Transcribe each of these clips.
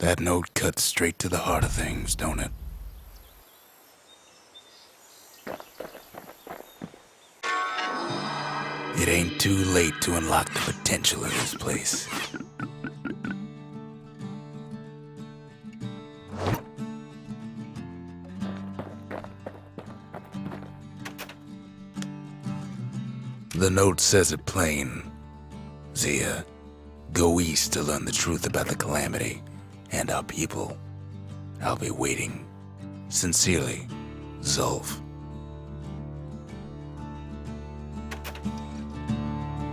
That note cuts straight to the heart of things, don't it? It ain't too late to unlock the potential of this place. The note says it plain. Zia, go east to learn the truth about the calamity and our people. I'll be waiting. Sincerely, Zulf.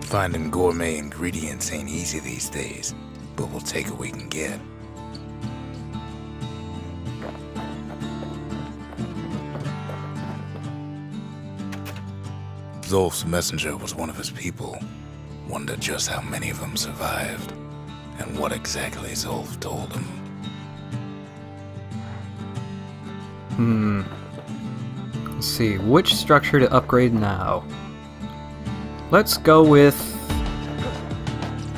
Finding gourmet ingredients ain't easy these days, but we'll take what we can get. Zulf's messenger was one of his people. Wonder just how many of them survived, and what exactly Zulf told him. Let's see, which structure to upgrade now? Let's go with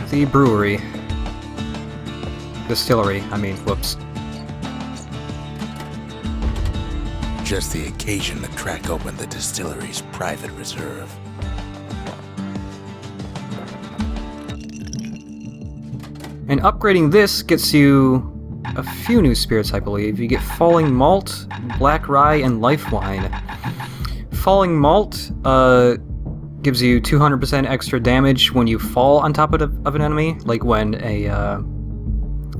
the brewery. Distillery, whoops. Just the occasion to crack open the distillery's private reserve. And upgrading this gets you a few new spirits, I believe. You get Falling Malt, Black Rye, and Life Wine. Falling Malt gives you 200% extra damage when you fall on top of an enemy, like when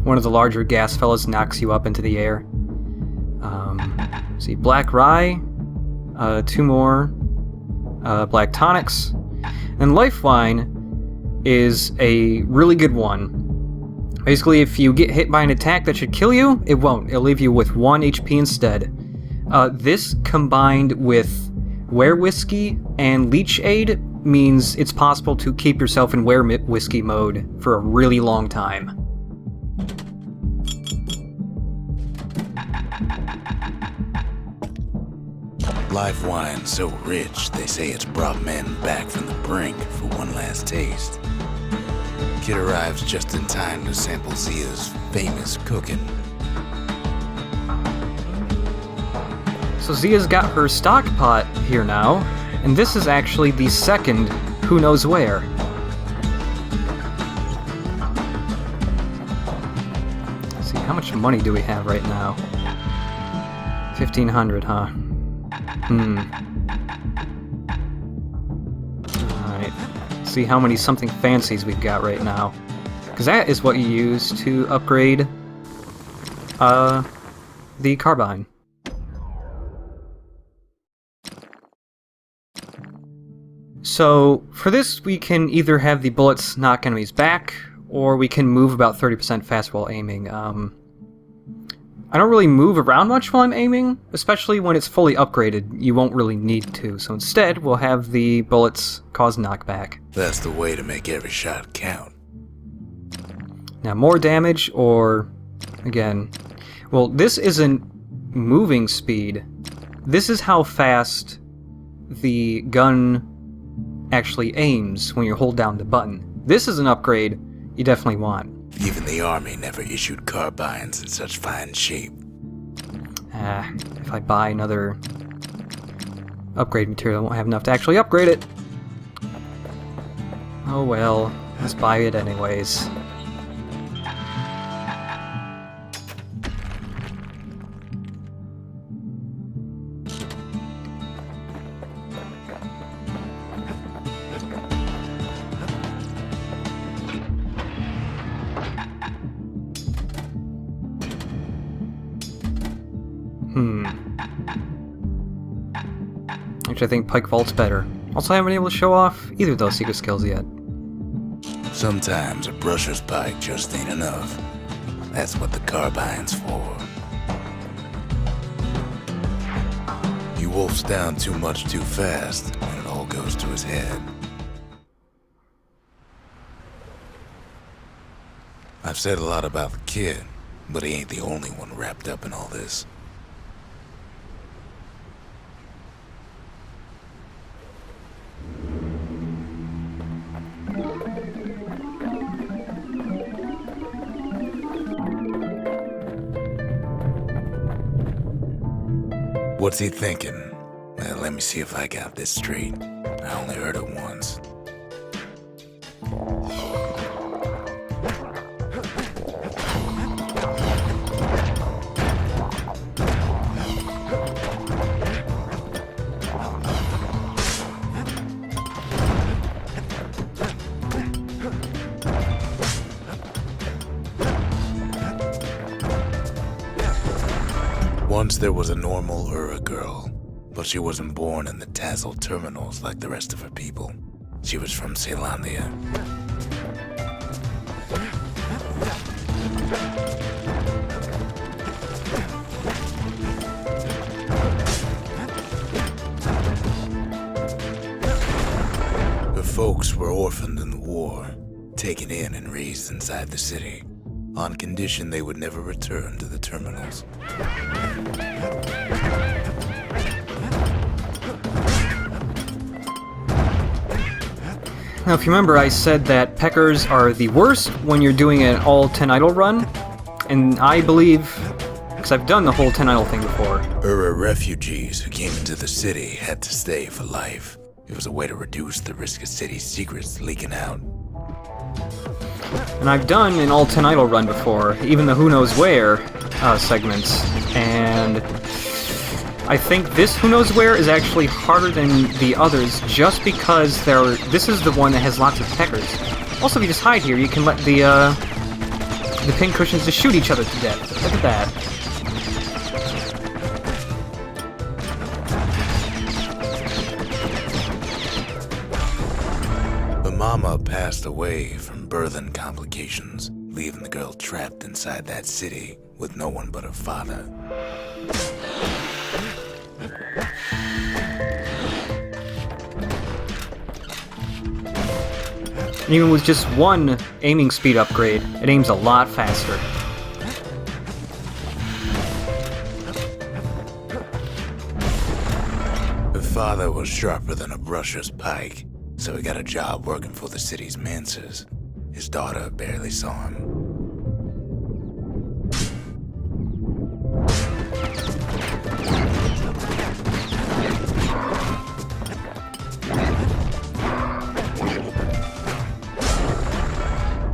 one of the larger gas fellas knocks you up into the air. See, Black Rye, 2 more Black Tonics, and Life Wine is a really good one. Basically, if you get hit by an attack that should kill you, it won't. It'll leave you with 1 HP instead. This combined with Were Whiskey and Leech Aid means it's possible to keep yourself in Were Whiskey mode for a really long time. Life wine so rich, they say it's brought men back from the brink for one last taste. Kid arrives just in time to sample Zia's famous cooking. So Zia's got her stock pot here now, and this is actually the second who knows where. Let's see, how much money do we have right now? 1,500, huh? Alright. See how many something fancies we've got right now. Because that is what you use to upgrade the Carbine. So, for this, we can either have the bullets knock enemies back, or we can move about 30% faster while aiming. I don't really move around much while I'm aiming, especially when it's fully upgraded. You won't really need to, so instead, we'll have the bullets cause knockback. That's the way to make every shot count. Now, more damage, or, again, well, this isn't moving speed. This is how fast the gun actually aims when you hold down the button. This is an upgrade you definitely want. Even the army never issued carbines in such fine shape. If I buy another upgrade material, I won't have enough to actually upgrade it. Oh well, let's buy it anyways. Actually, I think Pike Vault's better. Also, I haven't been able to show off either of those secret skills yet. Sometimes a brusher's pike just ain't enough. That's what the Carbine's for. He wolfs down too much too fast, and it all goes to his head. I've said a lot about the kid, but he ain't the only one wrapped up in all this. What's he thinking? Well, let me see if I got this straight. I only heard it once. Once there was a normal Ura girl, but she wasn't born in the tasseled terminals like the rest of her people. She was from Sandia. Her folks were orphaned in the war, taken in and raised inside the city, on condition they would never return to the terminals. Now, if you remember, I said that Peckers are the worst when you're doing an all 10 idol run, and I believe, because I've done the whole 10 idol thing before. Ura refugees who came into the city had to stay for life. It was a way to reduce the risk of city secrets leaking out. And I've done an all 10 idol run before, even the Who Knows Where segments, and I think this Who Knows Where is actually harder than the others just because this is the one that has lots of Peckers. Also, if you just hide here, you can let the pin cushions just shoot each other to death. Look at that. The mama passed away from birthing complications, leaving the girl trapped inside that city with no one but her father. And even with just one aiming speed upgrade, it aims a lot faster. Her father was sharper than a brusher's pike, so he got a job working for the city's mancers. His daughter barely saw him.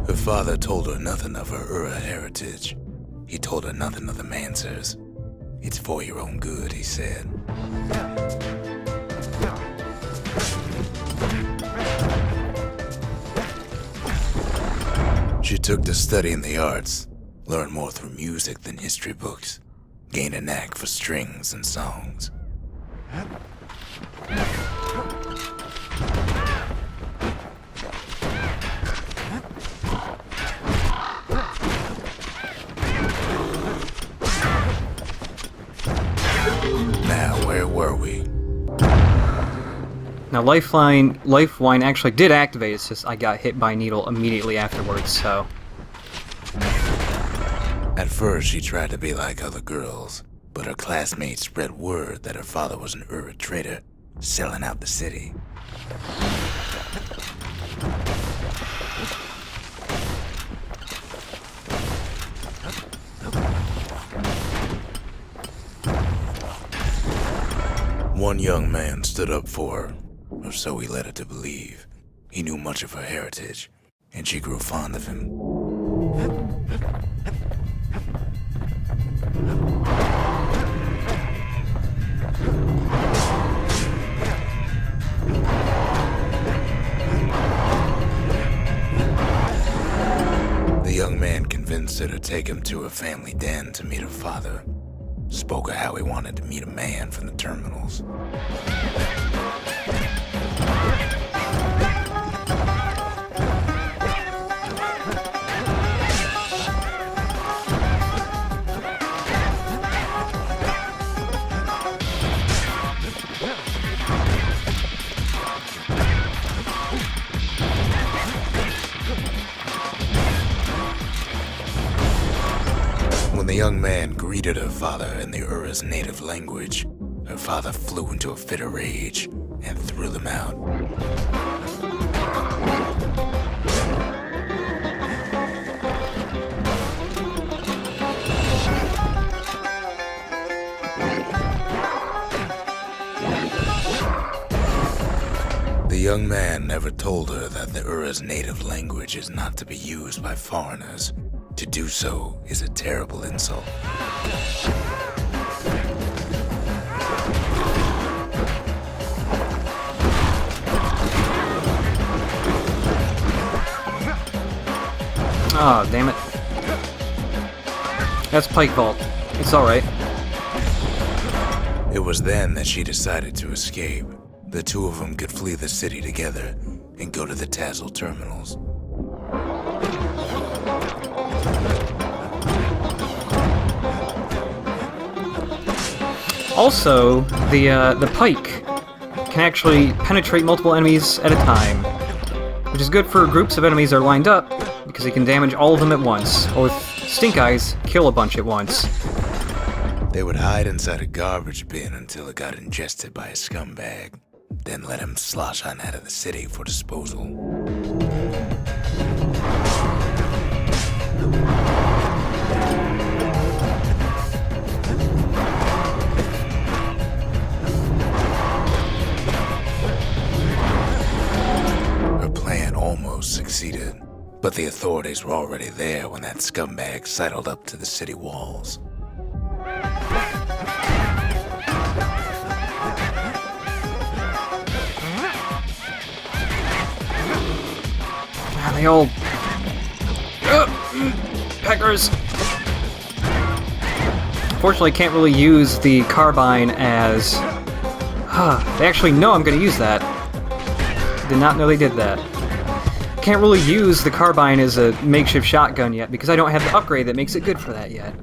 Her father told her nothing of her Ura heritage. He told her nothing of the mancers. It's for your own good, he said. She took to studying the arts, learned more through music than history books, gained a knack for strings and songs. Now, where were we? Now, Lifeline actually did activate, it's just I got hit by a needle immediately afterwards, so... At first, she tried to be like other girls, but her classmates spread word that her father was an Ura trader, selling out the city. One young man stood up for her, or so he led her to believe. He knew much of her heritage, and she grew fond of him. The young man convinced her to take him to her family den to meet her father. Spoke of how he wanted to meet a man from the terminals. When the young man greeted her father in the Ura's native language, her father flew into a fit of rage and threw them out. young man never told her that the Ura's native language is not to be used by foreigners. To do so is a terrible insult. Oh, damn it. That's Pike Vault. It's alright. It was then that she decided to escape. The two of them could flee the city together and go to the Tassel terminals. Also, the Pike can actually penetrate multiple enemies at a time, which is good for groups of enemies that are lined up, because he can damage all of them at once, or with Stink Eyes, kill a bunch at once. They would hide inside a garbage bin until it got ingested by a scumbag, then let him slosh on out of the city for disposal. Her plan almost succeeded, but the authorities were already there when that scumbag sidled up to the city walls. They all... Peckers! Fortunately, I can't really use the Carbine as... They actually know I'm going to use that. Did not know they did that. Can't really use the Carbine as a makeshift shotgun yet, because I don't have the upgrade that makes it good for that yet.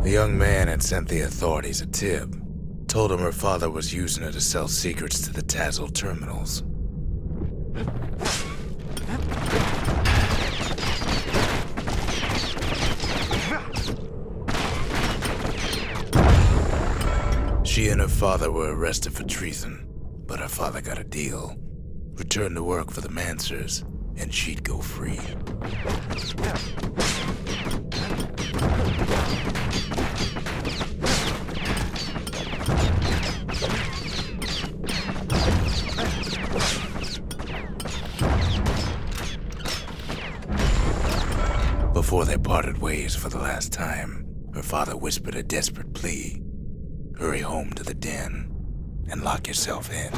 The young man had sent the authorities a tip. Told him her father was using her to sell secrets to the Tassel terminals. She and her father were arrested for treason, but her father got a deal. Returned to work for the Mansers, and she'd go free. Before they parted ways for the last time, her father whispered a desperate plea. Hurry home to the den and lock yourself in.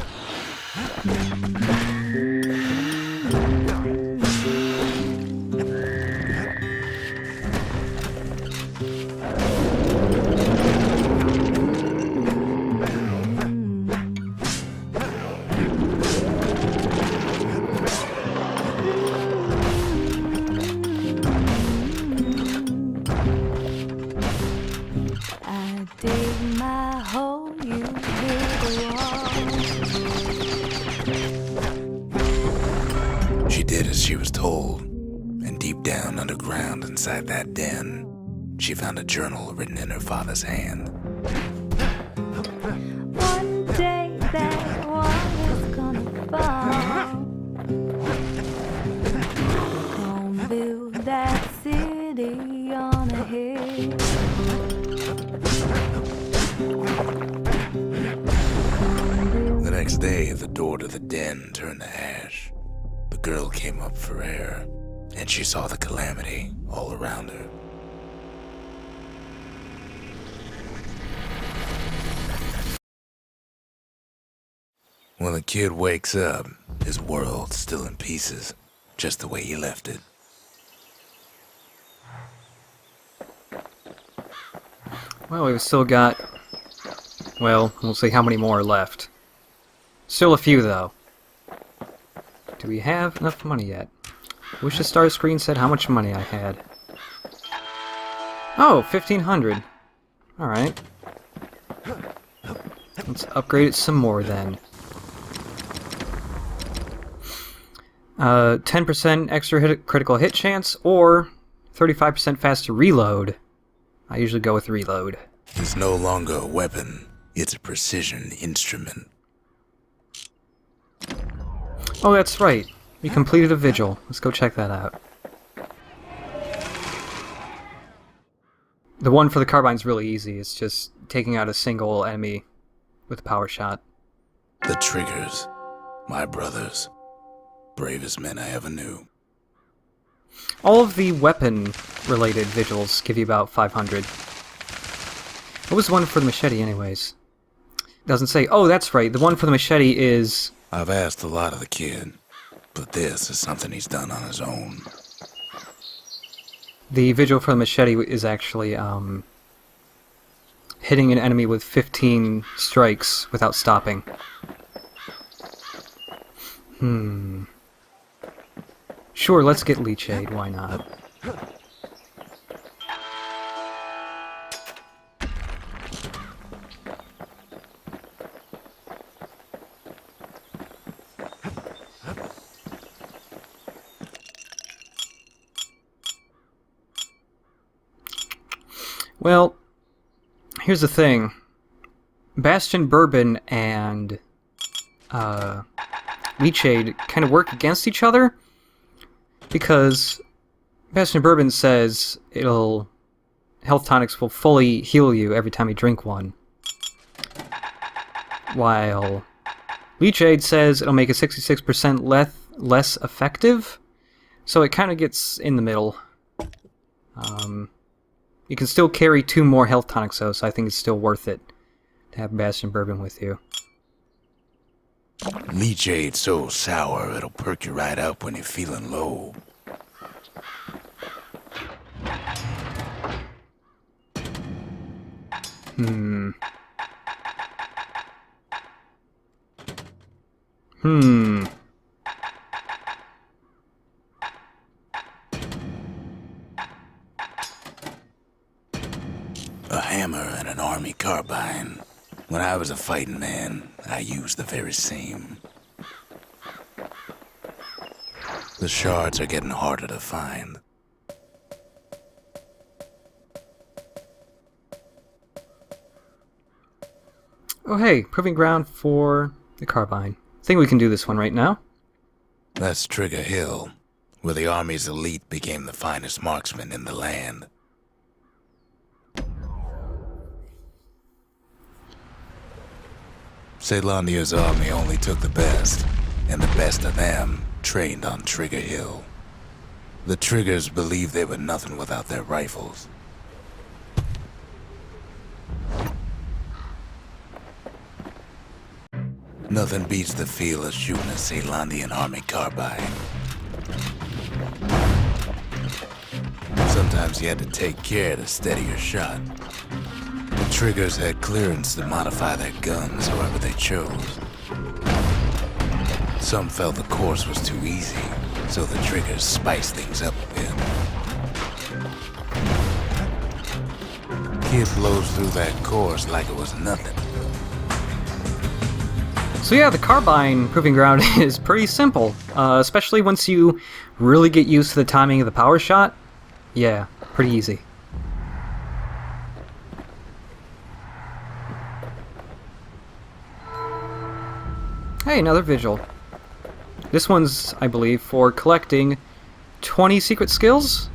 She did as she was told, and deep down underground inside that den, she found a journal written in her father's hand. One day that wall is gonna fall. Gonna build that city on a hill. The next day, the door to the den turned to ash. The girl came up for air, and she saw the calamity all around her. When the kid wakes up, his world's still in pieces, just the way he left it. Well, we've still got... Well, we'll see how many more are left. Still a few, though. Do we have enough money yet? Wish the start screen said how much money I had. Oh, 1,500. Alright. Let's upgrade it some more, then. 10% extra critical hit chance, or 35% faster reload. I usually go with reload. It's no longer a weapon, it's a precision instrument. Oh, that's right. We completed a vigil. Let's go check that out. The one for the Carbine's really easy. It's just taking out a single enemy with a power shot. The triggers, my brothers, bravest men I ever knew. All of the weapon-related vigils give you about 500. What was the one for the machete, anyways? Doesn't say. Oh, that's right. The one for the machete is... I've asked a lot of the kid, but this is something he's done on his own. The vigil for the machete is actually, hitting an enemy with 15 strikes without stopping. Sure, let's get Leech Aid, why not? Well, here's the thing. Bastion Bourbon and Leech Aid kind of work against each other, because Bastion Bourbon says health tonics will fully heal you every time you drink one, while Leech Aid says it'll make it 66% less effective, so it kind of gets in the middle. You can still carry 2 more health tonics though, so I think it's still worth it to have Bastion Bourbon with you. Leech Aid's so sour it'll perk you right up when you're feeling low. A hammer and an army carbine. When I was a fighting man, I used the very same. The shards are getting harder to find. Oh hey, proving ground for the Carbine. I think we can do this one right now. That's Trigger Hill, where the Army's elite became the finest marksmen in the land. Sandia's army only took the best, and the best of them trained on Trigger Hill. The Triggers believed they were nothing without their rifles. Nothing beats the feel of shooting a Sandian army carbine. Sometimes you had to take care to steady your shot. The Triggers had clearance to modify their guns however they chose. Some felt the course was too easy, so the Triggers spiced things up a bit. Kid blows through that course like it was nothing. So yeah, the Carbine proving ground is pretty simple, especially once you really get used to the timing of the power shot. Yeah, pretty easy. Hey, another Vigil. This one's, I believe, for collecting 20 secret skills?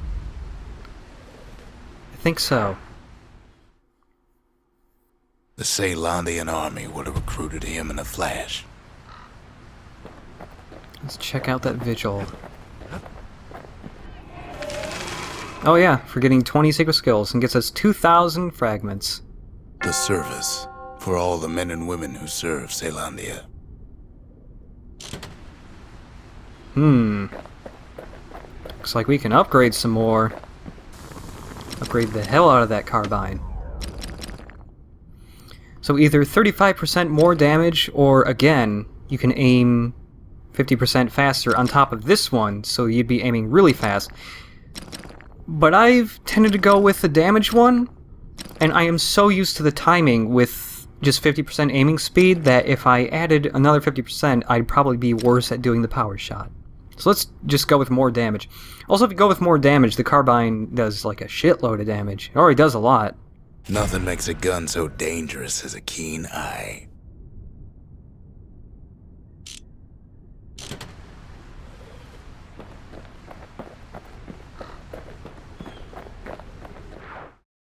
I think so. The Sandian army would have recruited him in a flash. Let's check out that Vigil. Oh yeah, for getting 20 secret skills and gets us 2,000 fragments. The service for all the men and women who serve Sandia. Looks like we can upgrade some more. Upgrade the hell out of that Carbine. So either 35% more damage, or again, you can aim 50% faster on top of this one, so you'd be aiming really fast. But I've tended to go with the damage one, and I am so used to the timing with just 50% aiming speed that if I added another 50%, I'd probably be worse at doing the power shot. So let's just go with more damage. Also, if you go with more damage, the Carbine does like a shitload of damage. It already does a lot. Nothing makes a gun so dangerous as a keen eye.